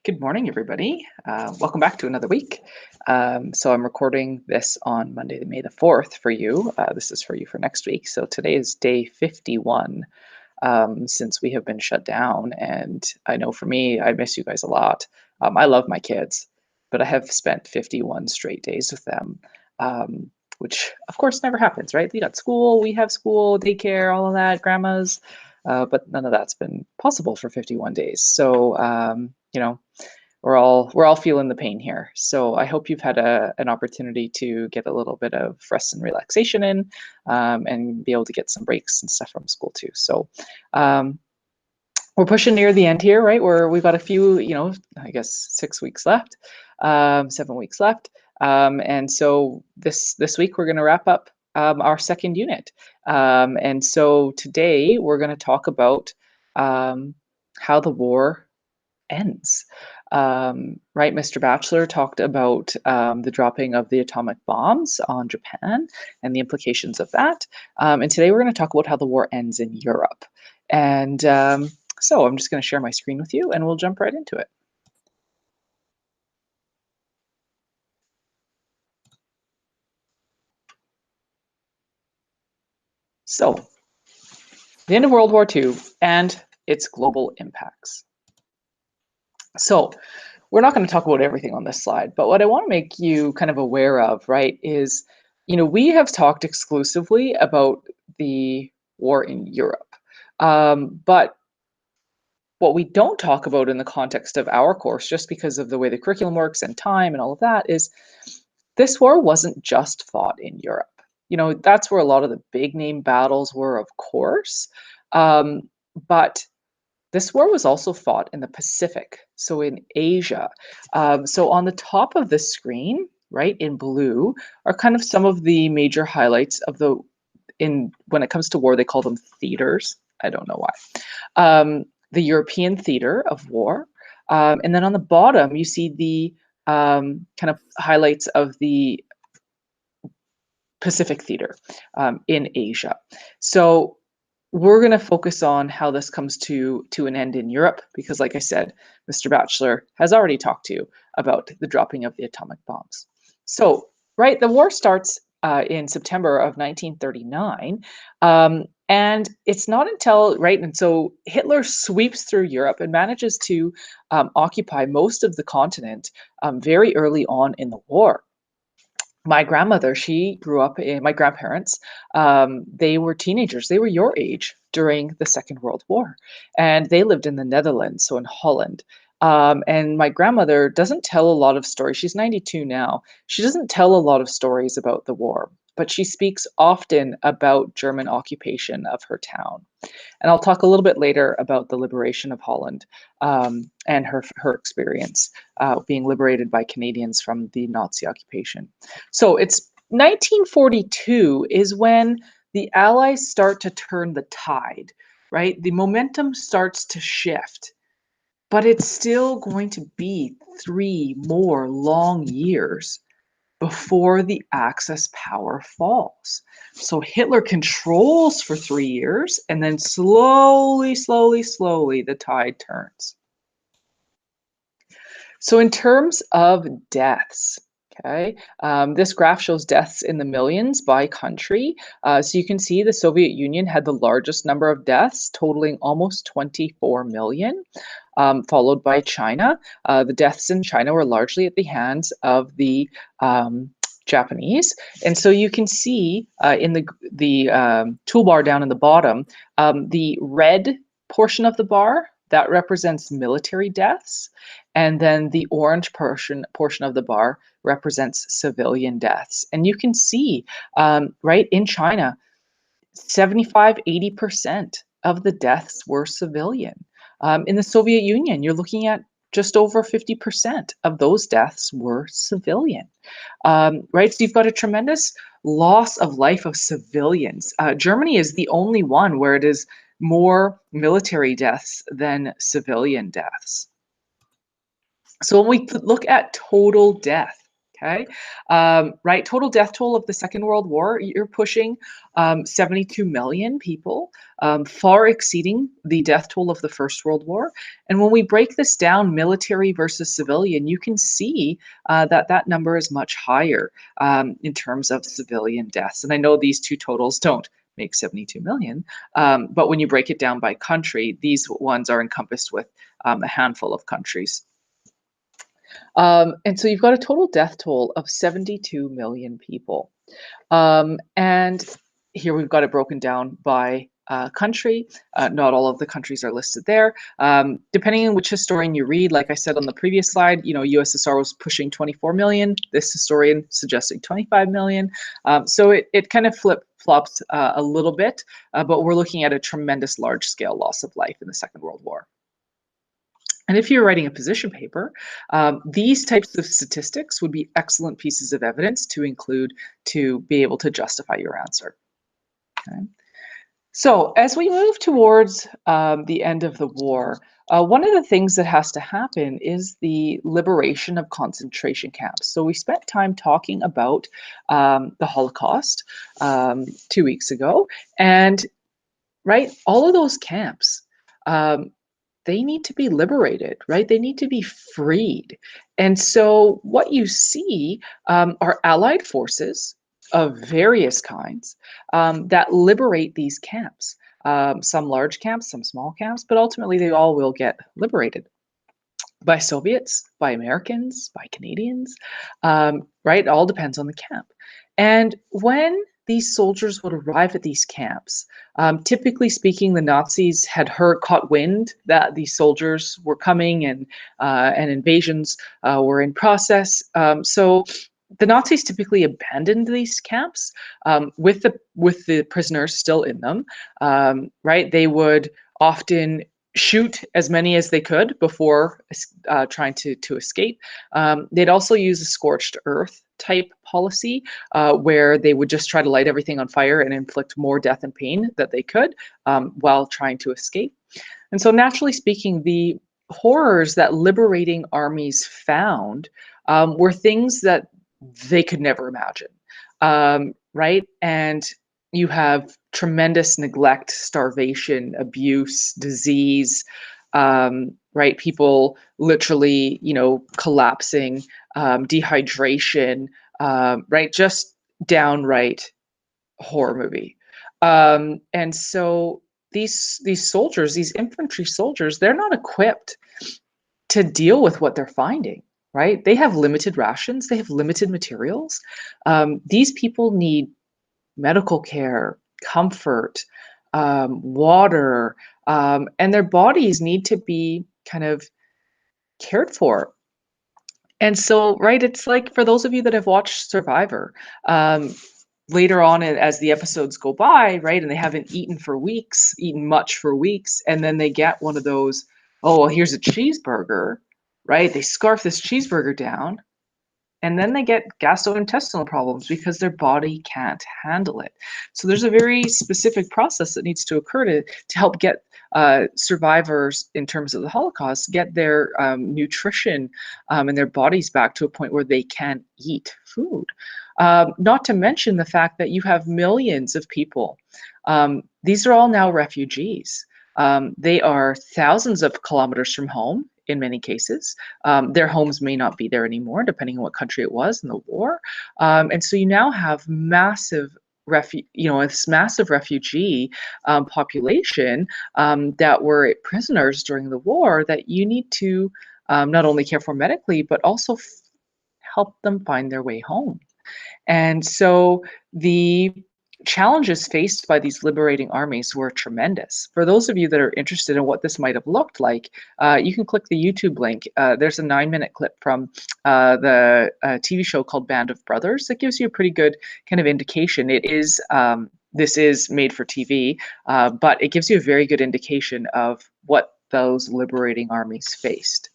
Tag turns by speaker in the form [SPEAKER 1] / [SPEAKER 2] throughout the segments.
[SPEAKER 1] Good morning, everybody. Welcome back to another week. So I'm recording this on Monday, May the 4th for you. This is for you for next week. So today is day 51 since we have been shut down. And I know for me, I miss you guys a lot. I love my kids, but I have spent 51 straight days with them, which of course never happens, right? We got school, we have school, daycare, all of that, grandmas. But none of that's been possible for 51 days. So, we're all feeling the pain here. So I hope you've had an opportunity to get a little bit of rest and relaxation in, and be able to get some breaks and stuff from school too. So we're pushing near the end here, right? We've got a few, I guess 6 weeks left, 7 weeks left. And so this week we're going to wrap up our second unit. And so today we're going to talk about how the war ends. Right, Mr. Batchelor talked about the dropping of the atomic bombs on Japan and the implications of that. And today we're going to talk about how the war ends in Europe. And so I'm just going to share my screen with you and we'll jump right into it. So, the end of World War II and its global impacts. So, we're not going to talk about everything on this slide, but what I want to make you kind of aware of, right, is, we have talked exclusively about the war in Europe. But what we don't talk about in the context of our course, just because of the way the curriculum works and time and all of that, is this war wasn't just fought in Europe. That's where a lot of the big name battles were, of course. But this war was also fought in the Pacific, so in Asia. So on the top of the screen, right, in blue, are kind of some of the major highlights of when it comes to war, they call them theaters. I don't know why. The European theater of war. And then on the bottom, you see the kind of highlights of the Pacific theater in Asia. So we're going to focus on how this comes to an end in Europe, because like I said, Mr. Batchelor has already talked to you about the dropping of the atomic bombs. So, right, the war starts in September of 1939, and it's not until, right, and so Hitler sweeps through Europe and manages to occupy most of the continent very early on in the war. My grandmother, she grew up my grandparents, they were teenagers. They were your age during the Second World War. And they lived in the Netherlands, so in Holland. And my grandmother doesn't tell a lot of stories. She's 92 now. She doesn't tell a lot of stories about the war, but she speaks often about German occupation of her town. And I'll talk a little bit later about the liberation of Holland, and her experience being liberated by Canadians from the Nazi occupation. So it's 1942 is when the Allies start to turn the tide, right? The momentum starts to shift, but it's still going to be 3 more long years before the Axis power falls. So Hitler controls for 3 years, and then slowly, the tide turns. So in terms of deaths, okay, this graph shows deaths in the millions by country. So you can see the Soviet Union had the largest number of deaths, totaling almost 24 million. Followed by China. The deaths in China were largely at the hands of the Japanese. And so you can see in the toolbar down in the bottom, the red portion of the bar, that represents military deaths. And then the orange portion of the bar represents civilian deaths. And you can see, right, in China, 75–80% of the deaths were civilian. In the Soviet Union, you're looking at just over 50% of those deaths were civilian, right? So you've got a tremendous loss of life of civilians. Germany is the only one where it is more military deaths than civilian deaths. So when we look at total death, Okay, right. Total death toll of the Second World War, you're pushing 72 million people, far exceeding the death toll of the First World War. And when we break this down, military versus civilian, you can see that that number is much higher in terms of civilian deaths. And I know these two totals don't make 72 million, but when you break it down by country, these ones are encompassed with a handful of countries. And so you've got a total death toll of 72 million people. And here we've got it broken down by country. Not all of the countries are listed there. Depending on which historian you read, like I said on the previous slide, USSR was pushing 24 million. This historian suggesting 25 million. So it kind of flip-flops a little bit, but we're looking at a tremendous large-scale loss of life in the Second World War. And if you're writing a position paper, these types of statistics would be excellent pieces of evidence to include to be able to justify your answer. Okay. So as we move towards the end of the war, one of the things that has to happen is the liberation of concentration camps. So we spent time talking about the Holocaust 2 weeks ago, and right, all of those camps, they need to be liberated, right? They need to be freed. And so what you see are allied forces of various kinds that liberate these camps. Some large camps, some small camps, but ultimately they all will get liberated by Soviets, by Americans, by Canadians, right? It all depends on the camp. And when these soldiers would arrive at these camps, typically speaking, the Nazis had caught wind that these soldiers were coming and invasions were in process. So the Nazis typically abandoned these camps with the prisoners still in them. Right? They would often shoot as many as they could before trying to escape. They'd also use a scorched earth type policy where they would just try to light everything on fire and inflict more death and pain that they could while trying to escape. And so naturally speaking, the horrors that liberating armies found were things that they could never imagine, right? And you have tremendous neglect, starvation, abuse, disease, right? People literally, collapsing, dehydration, right? Just downright horror movie. And so these soldiers, these infantry soldiers, they're not equipped to deal with what they're finding, right? They have limited rations, they have limited materials. These people need medical care, comfort, water, and their bodies need to be kind of cared for. And so, right, it's like for those of you that have watched Survivor, later on as the episodes go by, right, and they haven't eaten much for weeks, and then they get one of those, oh, well, here's a cheeseburger, right? They scarf this cheeseburger down, and then they get gastrointestinal problems because their body can't handle it. So there's a very specific process that needs to occur to help get survivors in terms of the Holocaust get their nutrition and their bodies back to a point where they can eat food. Not to mention the fact that you have millions of people. These are all now refugees. They are thousands of kilometers from home in many cases. Their homes may not be there anymore, depending on what country it was in the war. And so you now have this massive refugee population that were prisoners during the war that you need to not only care for medically, but also help them find their way home. And so the challenges faced by these liberating armies were tremendous. For those of you that are interested in what this might have looked like, you can click the YouTube link. There's a 9-minute clip from the TV show called Band of Brothers that gives you a pretty good kind of indication. This is made for TV, but it gives you a very good indication of what those liberating armies faced.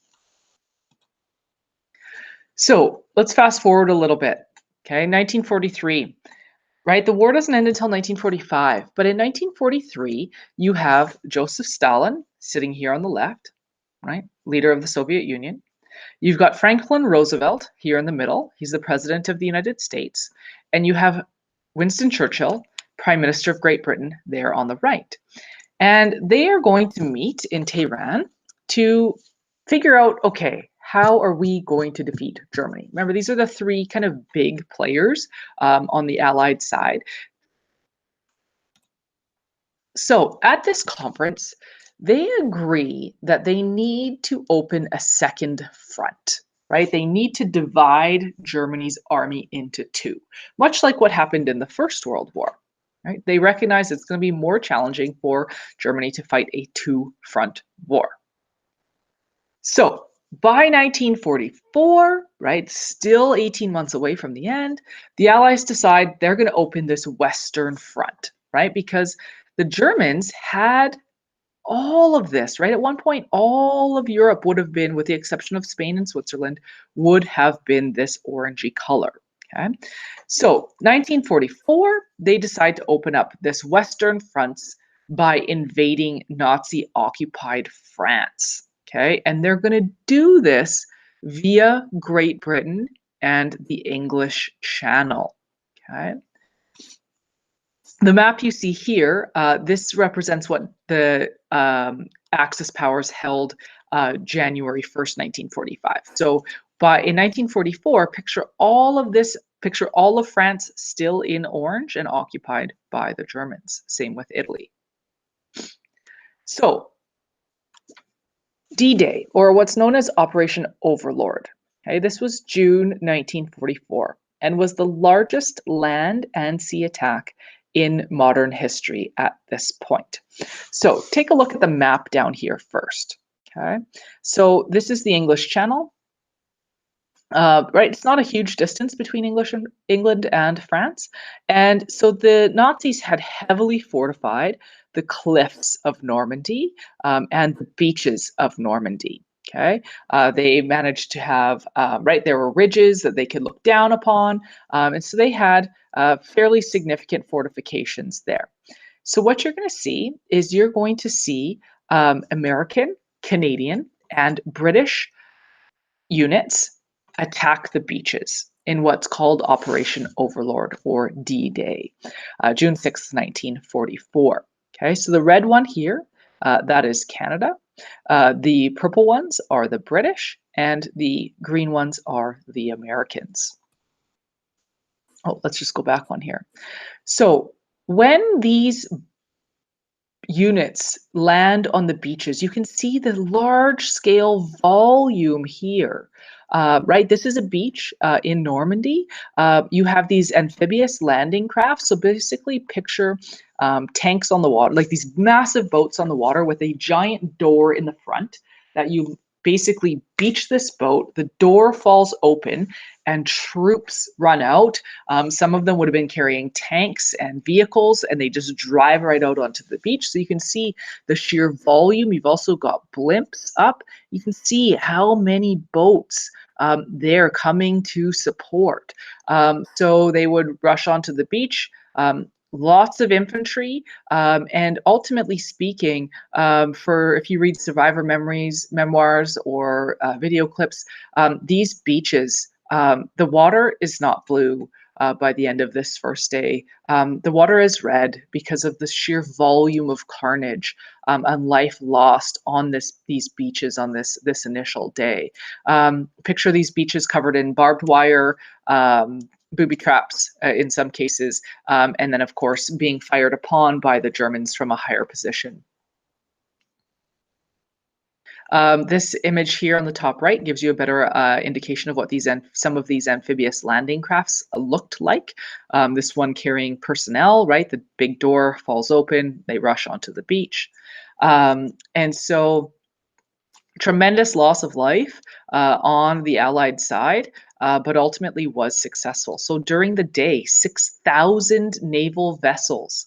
[SPEAKER 1] So let's fast forward a little bit. Okay, 1943. Right, the war doesn't end until 1945, but in 1943, you have Joseph Stalin sitting here on the left, right, leader of the Soviet Union. You've got Franklin Roosevelt here in the middle. He's the President of the United States. And you have Winston Churchill, Prime Minister of Great Britain, there on the right. And they are going to meet in Tehran to figure out, okay, how are we going to defeat Germany? Remember, these are the three kind of big players on the Allied side. So at this conference, they agree that they need to open a second front, right? They need to divide Germany's army into two, much like what happened in the First World War, right? They recognize it's going to be more challenging for Germany to fight a two-front war. So by 1944, right, still 18 months away from the end, the Allies decide they're going to open this Western Front, right? Because the Germans had all of this, right? At one point, all of Europe would have been, with the exception of Spain and Switzerland, would have been this orangey color. Okay, so 1944, they decide to open up this Western fronts by invading Nazi-occupied France. Okay, and they're going to do this via Great Britain and the English Channel. Okay. The map you see here, this represents what the Axis powers held January 1st, 1945. So in 1944, picture all of France still in orange and occupied by the Germans. Same with Italy. So D-Day, or what's known as Operation Overlord. Okay, this was June 1944 and was the largest land and sea attack in modern history at this point. So take a look at the map down here first. Okay, so this is the English Channel. Right, it's not a huge distance between England and France. And so the Nazis had heavily fortified the cliffs of Normandy and the beaches of Normandy. Okay, they managed to have, right, there were ridges that they could look down upon. And so they had fairly significant fortifications there. So what you're going to see is you're going to see American, Canadian, and British units attack the beaches in what's called Operation Overlord, or D-Day, June 6th, 1944. Okay, so the red one here, that is Canada. The purple ones are the British, and the green ones are the Americans. Oh, let's just go back one here. So when these units land on the beaches, you can see the large scale volume here. Right, this is a beach in Normandy. You have these amphibious landing crafts. So basically picture tanks on the water, like these massive boats on the water with a giant door in the front that you basically beach this boat, the door falls open and troops run out. Some of them would have been carrying tanks and vehicles, and they just drive right out onto the beach. So you can see the sheer volume. You've also got blimps up. You can see how many boats they're coming to support. So they would rush onto the beach. Lots of infantry, and ultimately speaking, for if you read survivor memoirs or video clips, these beaches, the water is not blue by the end of this first day. The water is red because of the sheer volume of carnage and life lost on these beaches on this initial day. Picture these beaches covered in barbed wire, booby traps in some cases, and then of course being fired upon by the Germans from a higher position. This image here on the top right gives you a better indication of what some of these amphibious landing crafts looked like. This one carrying personnel, right? The big door falls open, they rush onto the beach. And so tremendous loss of life on the Allied side, but ultimately was successful. So during the day, 6,000 naval vessels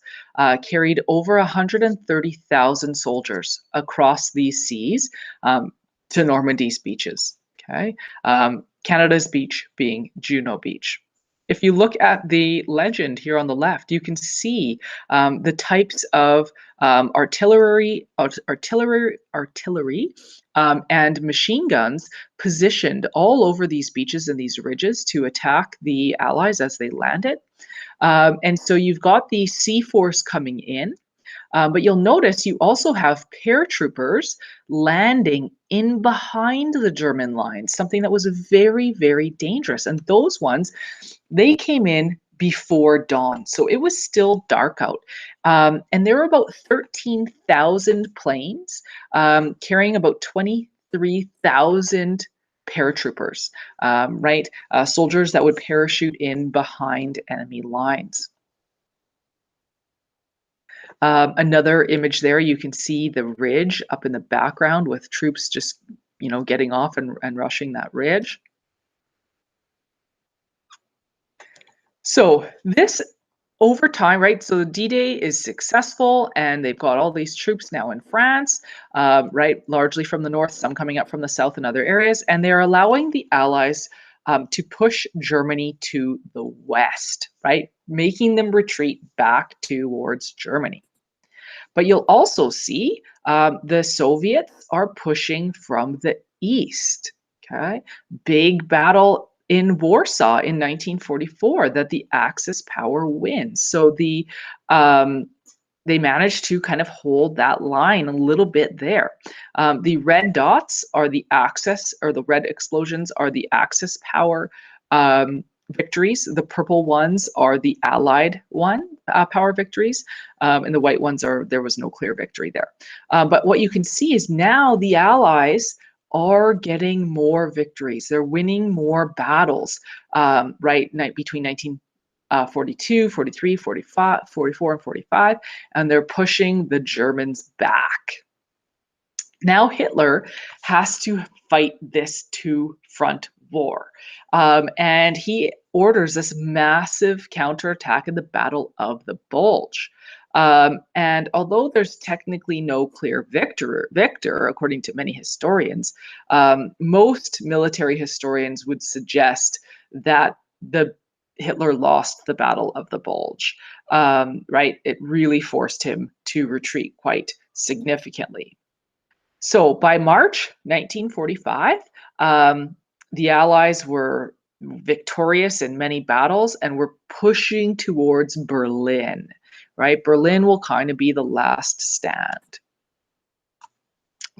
[SPEAKER 1] carried over 130,000 soldiers across these seas to Normandy's beaches. Okay, Canada's beach being Juno Beach. If you look at the legend here on the left, you can see the types of artillery, and machine guns positioned all over these beaches and these ridges to attack the Allies as they landed. And so you've got the sea force coming in. But you'll notice you also have paratroopers landing in behind the German lines, something that was very, very dangerous. And those ones, they came in before dawn, so it was still dark out. And there were about 13,000 planes carrying about 23,000 paratroopers, right? Soldiers that would parachute in behind enemy lines. Another image there, you can see the ridge up in the background with troops just, getting off and rushing that ridge. So this over time, right? So D-Day is successful, and they've got all these troops now in France, right? Largely from the north, some coming up from the south and other areas, and they're allowing the Allies to push Germany to the west, right? Making them retreat back towards Germany. But you'll also see the Soviets are pushing from the east. Okay, big battle in Warsaw in 1944 that the Axis power wins. So they managed to kind of hold that line a little bit there. The red dots are the Axis, or the red explosions are the Axis power victories. The purple ones are the Allied power victories, and the white ones are there was no clear victory there. But what you can see is now the Allies are getting more victories. They're winning more battles, right, between 1942, 43, 45, 44, and 45, and they're pushing the Germans back. Now Hitler has to fight this two-front war, and he orders this massive counterattack in the Battle of the Bulge. And although there's technically no clear victor, according to many historians, most military historians would suggest that Hitler lost the Battle of the Bulge. Right? It really forced him to retreat quite significantly. So by March 1945, the Allies were victorious in many battles and were pushing towards Berlin, right? Berlin will kind of be the last stand.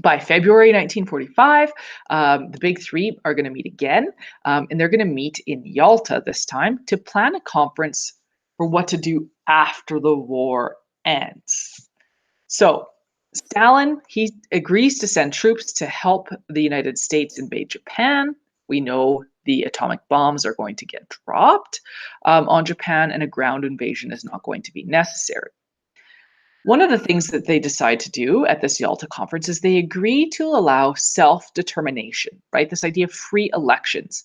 [SPEAKER 1] By February 1945, the big three are going to meet again, and they're going to meet in Yalta this time to plan a conference for what to do after the war ends. So Stalin, he agrees to send troops to help the United States invade Japan. We know the atomic bombs are going to get dropped on Japan, and a ground invasion is not going to be necessary. One of the things that they decide to do at this Yalta conference is they agree to allow self-determination, right? This idea of free elections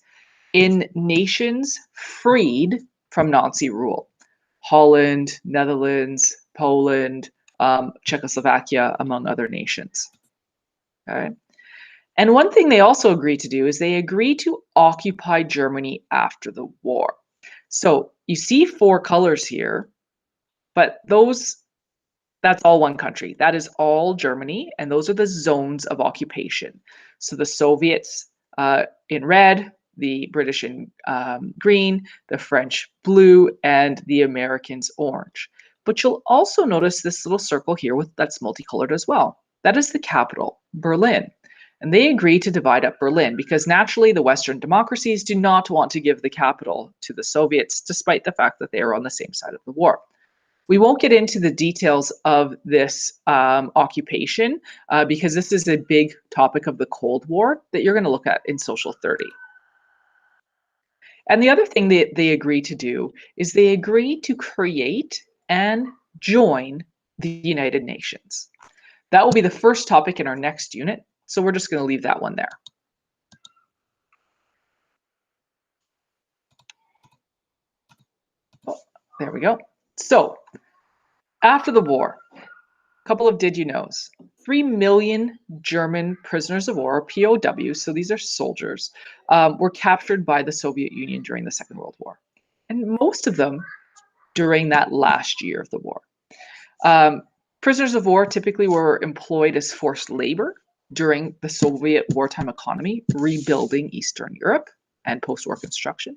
[SPEAKER 1] in nations freed from Nazi rule. Holland, Netherlands, Poland, Czechoslovakia, among other nations. Okay. And one thing they also agree to do is they agree to occupy Germany after the war. So you see 4 colors here, but that's all one country. That is all Germany, and those are the zones of occupation. So the Soviets in red, the British in green, the French blue, and the Americans orange. But you'll also notice this little circle here that's multicolored as well. That is the capital, Berlin. And they agree to divide up Berlin because naturally the Western democracies do not want to give the capital to the Soviets, despite the fact that they are on the same side of the war. We won't get into the details of this occupation because this is a big topic of the Cold War that you're going to look at in Social 30. And the other thing that they agree to do is they agree to create and join the United Nations. That will be the first topic in our next unit, so we're just going to leave that one there. Oh, there we go. So, after the war, a couple of did you knows. 3 million German prisoners of war, or POWs, so these are soldiers, were captured by the Soviet Union during the Second World War. and most of them during that last year of the war. Um, Prisoners of war typically were employed as forced labor during the Soviet wartime economy, rebuilding Eastern Europe and post-war construction.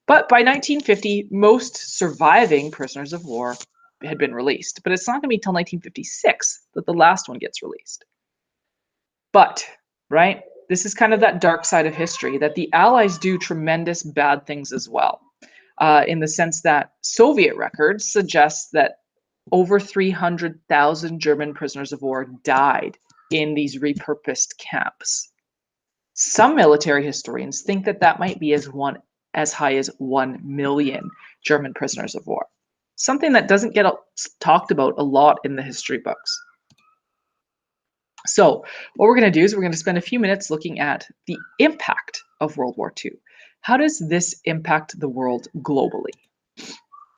[SPEAKER 1] But by 1950, most surviving prisoners of war had been released. But it's not going to be until 1956 that the last one gets released. But, right, this is kind of that dark side of history that the Allies do tremendous bad things as well, in the sense that Soviet records suggest that over 300,000 German prisoners of war died in these repurposed camps. Some military historians think that that might be as high as 1 million German prisoners of war, something that doesn't get talked about a lot in the history books. So what we're going to do is we're going to spend a few minutes looking at the impact of World War II. How does this impact the world globally?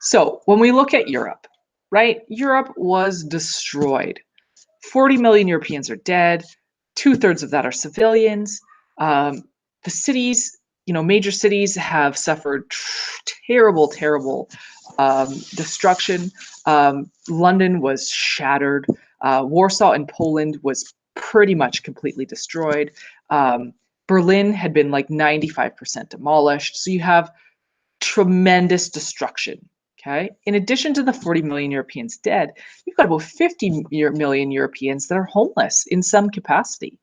[SPEAKER 1] So when we look at Europe, right, Europe was destroyed. 40 million Europeans are dead. 2/3 of that are civilians. The cities, major cities have suffered terrible, terrible destruction. London was shattered. Warsaw in Poland was pretty much completely destroyed. Berlin had been like 95% demolished. So you have tremendous destruction. Okay. In addition to the 40 million Europeans dead, you've got about 50 million Europeans that are homeless in some capacity.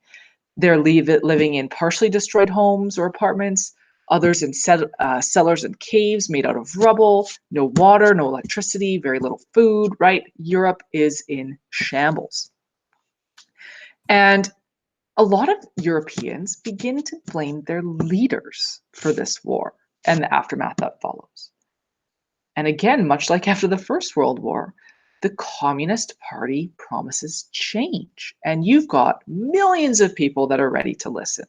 [SPEAKER 1] They're living in partially destroyed homes or apartments, others in cellars and caves made out of rubble, no water, no electricity, very little food, right? Europe is in shambles. And a lot of Europeans begin to blame their leaders for this war and the aftermath that follows. And again, much like after the First World War, the Communist Party promises change. And you've got millions of people that are ready to listen.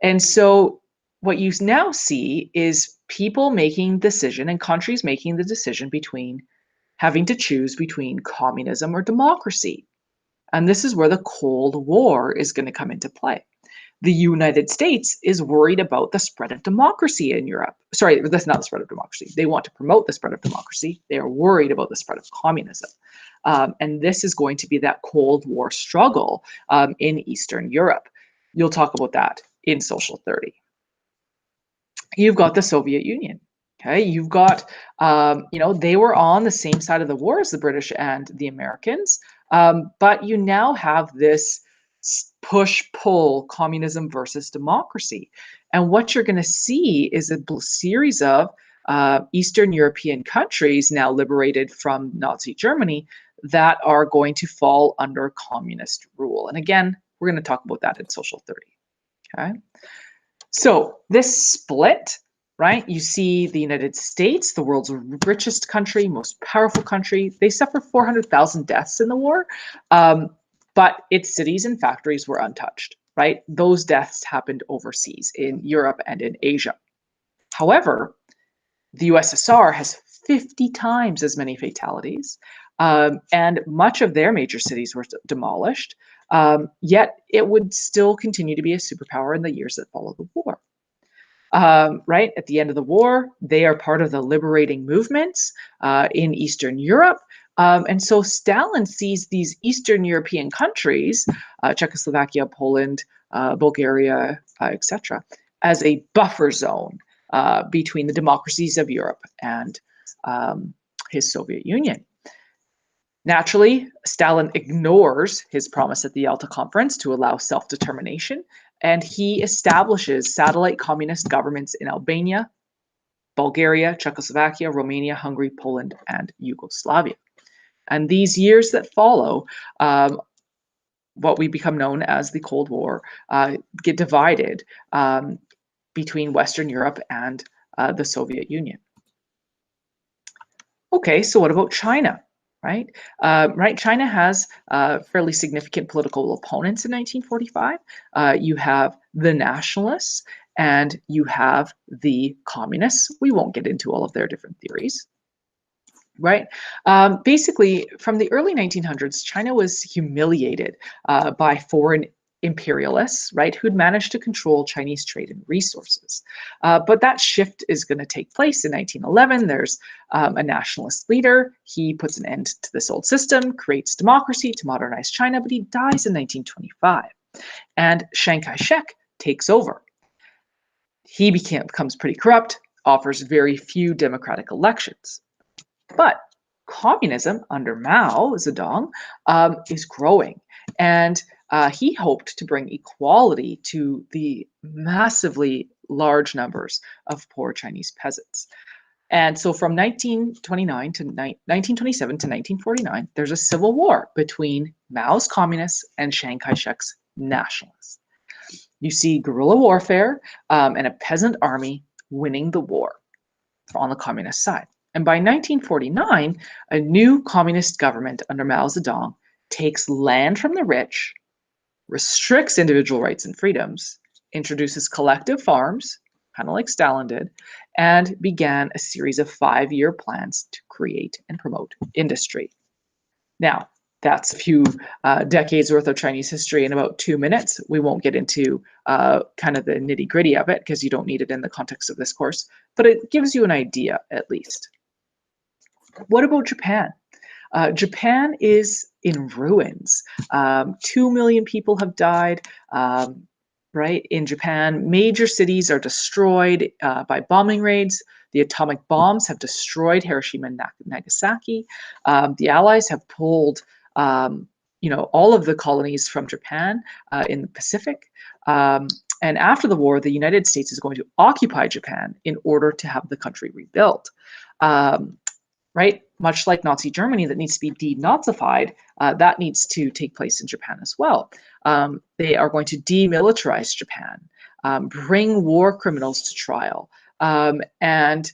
[SPEAKER 1] And so what you now see is people making the decision and countries making the decision between having to choose between communism or democracy. And this is where the Cold War is going to come into play. The United States is worried about the spread of democracy in Europe. Sorry, that's not the spread of democracy. They want to promote the spread of democracy. They are worried about the spread of communism. And this is going to be that Cold War struggle in Eastern Europe. You'll talk about that in Social 30. You've got the Soviet Union. Okay, you've got, they were on the same side of the war as the British and the Americans, but you now have this push-pull communism versus democracy. And what you're going to see is a series of Eastern European countries now liberated from Nazi Germany that are going to fall under communist rule. And again, we're going to talk about that in Social 30. Okay, so this split, right? You see the United States, the world's richest country, most powerful country. They suffered 400,000 deaths in the war. But its cities and factories were untouched, right? Those deaths happened overseas in Europe and in Asia. However, the USSR has 50 times as many fatalities, and much of their major cities were demolished, yet it would still continue to be a superpower in the years that follow the war. Right at the end of the war, they are part of the liberating movements in Eastern Europe. And so Stalin sees these Eastern European countries, Czechoslovakia, Poland, Bulgaria, etc., as a buffer zone between the democracies of Europe and his Soviet Union. Naturally, Stalin ignores his promise at the Yalta Conference to allow self-determination, and he establishes satellite communist governments in Albania, Bulgaria, Czechoslovakia, Romania, Hungary, Poland, and Yugoslavia. And these years that follow, what we become known as the Cold War, get divided between Western Europe and the Soviet Union. Okay, so what about China? Right? China has fairly significant political opponents in 1945. You have the nationalists and you have the communists. We won't get into all of their different theories. Right? Basically, from the early 1900s, China was humiliated by foreign imperialists, right, who'd managed to control Chinese trade and resources. But that shift is going to take place in 1911. There's a nationalist leader. He puts an end to this old system, creates democracy to modernize China, but he dies in 1925. And Chiang Kai-shek takes over. He becomes pretty corrupt, offers very few democratic elections. But communism under Mao Zedong is growing, and he hoped to bring equality to the massively large numbers of poor Chinese peasants. And so from 1929 to 1927 to 1949, there's a civil war between Mao's communists and Chiang Kai-shek's nationalists. You see guerrilla warfare and a peasant army winning the war on the communist side. And by 1949, a new communist government under Mao Zedong takes land from the rich, restricts individual rights and freedoms, introduces collective farms, kind of like Stalin did, and began a series of 5-year plans to create and promote industry. Now, that's a few decades worth of Chinese history in about 2 minutes. We won't get into kind of the nitty gritty of it because you don't need it in the context of this course, but it gives you an idea at least. What about Japan? Japan is in ruins. 2 million people have died, right? In Japan, major cities are destroyed by bombing raids. The atomic bombs have destroyed Hiroshima and Nagasaki. The Allies have pulled all of the colonies from Japan in the Pacific. And after the war, the United States is going to occupy Japan in order to have the country rebuilt. Right? Much like Nazi Germany that needs to be denazified, that needs to take place in Japan as well. They are going to demilitarize Japan, bring war criminals to trial, and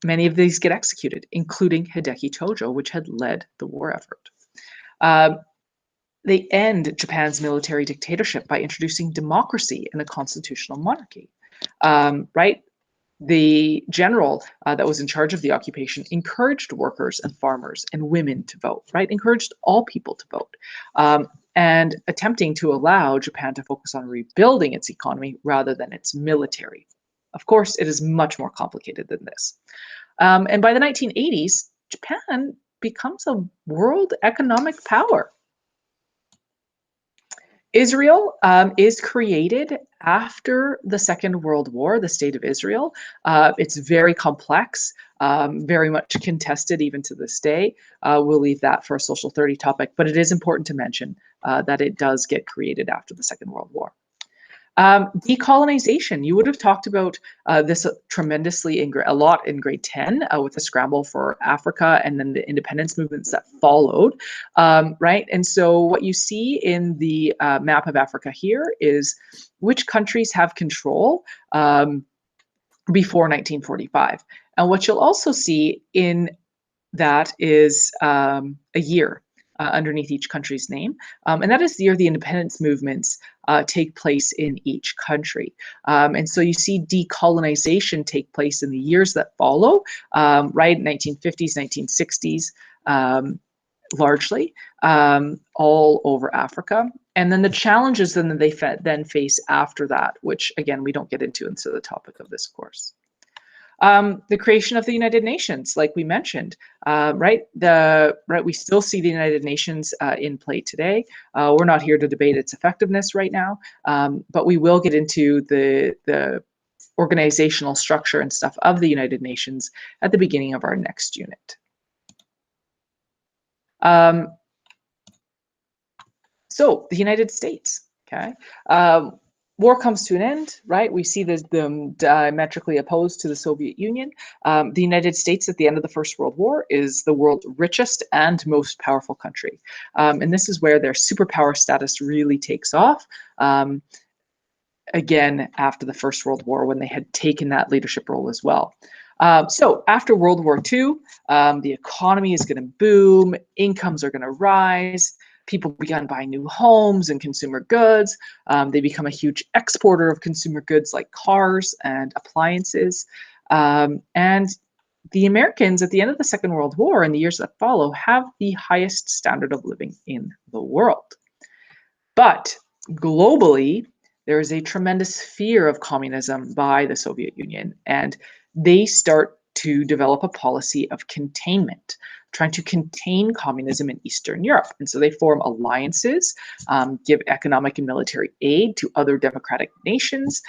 [SPEAKER 1] many of these get executed, including Hideki Tojo, which had led the war effort. They end Japan's military dictatorship by introducing democracy and a constitutional monarchy. Right? The general that was in charge of the occupation encouraged workers and farmers and women to vote, right? Encouraged all people to vote, and attempting to allow Japan to focus on rebuilding its economy rather than its military. Of course, it is much more complicated than this. And by the 1980s, Japan becomes a world economic power. Israel is created after the Second World War, the State of Israel. It's very complex, very much contested even to this day. We'll leave that for a Social 30 topic, but it is important to mention that it does get created after the Second World War. Decolonization, you would have talked about this tremendously a lot in grade 10 with the scramble for Africa and then the independence movements that followed, right? And so what you see in the map of Africa here is which countries have control before 1945. And what you'll also see in that is a year underneath each country's name. And that is the year the independence movements take place in each country. And so you see decolonization take place in the years that follow, right? 1950s, 1960s, largely, all over Africa. And then the challenges then that they then face after that, which again, we don't get into the topic of this course. The creation of the United Nations, like we mentioned, right? We still see the United Nations in play today. We're not here to debate its effectiveness right now, but we will get into the organizational structure and stuff of the United Nations at the beginning of our next unit. So the United States, okay? War comes to an end, right? We see them diametrically opposed to the Soviet Union. The United States at the end of the First World War is the world's richest and most powerful country. And this is where their superpower status really takes off. Again, after the First World War, when they had taken that leadership role as well. So after World War II, the economy is going to boom, incomes are going to rise. People began buying new homes and consumer goods. They become a huge exporter of consumer goods like cars and appliances. And the Americans at the end of the Second World War and the years that follow have the highest standard of living in the world. But globally, there is a tremendous fear of communism by the Soviet Union, and they start to develop a policy of containment, trying to contain communism in Eastern Europe. And so they form alliances, give economic and military aid to other democratic nations,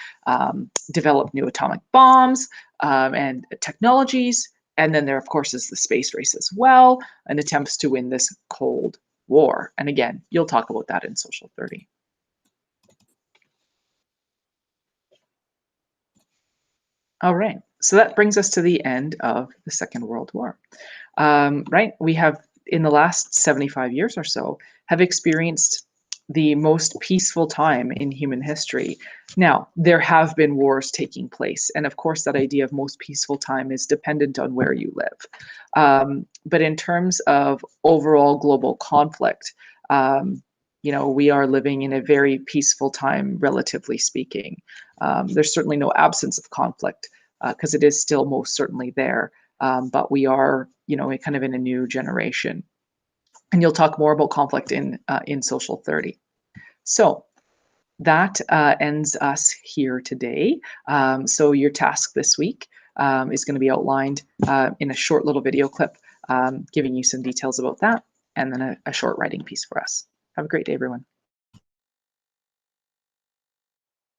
[SPEAKER 1] develop new atomic bombs and technologies. And then there, of course, is the space race as well, and attempts to win this Cold War. And again, you'll talk about that in Social 30. All right, so that brings us to the end of the Second World War. Right, we have, in the last 75 years or so, have experienced the most peaceful time in human history. Now, there have been wars taking place, and of course that idea of most peaceful time is dependent on where you live. But in terms of overall global conflict, we are living in a very peaceful time, relatively speaking. There's certainly no absence of conflict, because it is still most certainly there, but we are, kind of in a new generation. And you'll talk more about conflict in Social 30. So that ends us here today. So your task this week is going to be outlined in a short little video clip, giving you some details about that, and then a short writing piece for us. Have a great day, everyone.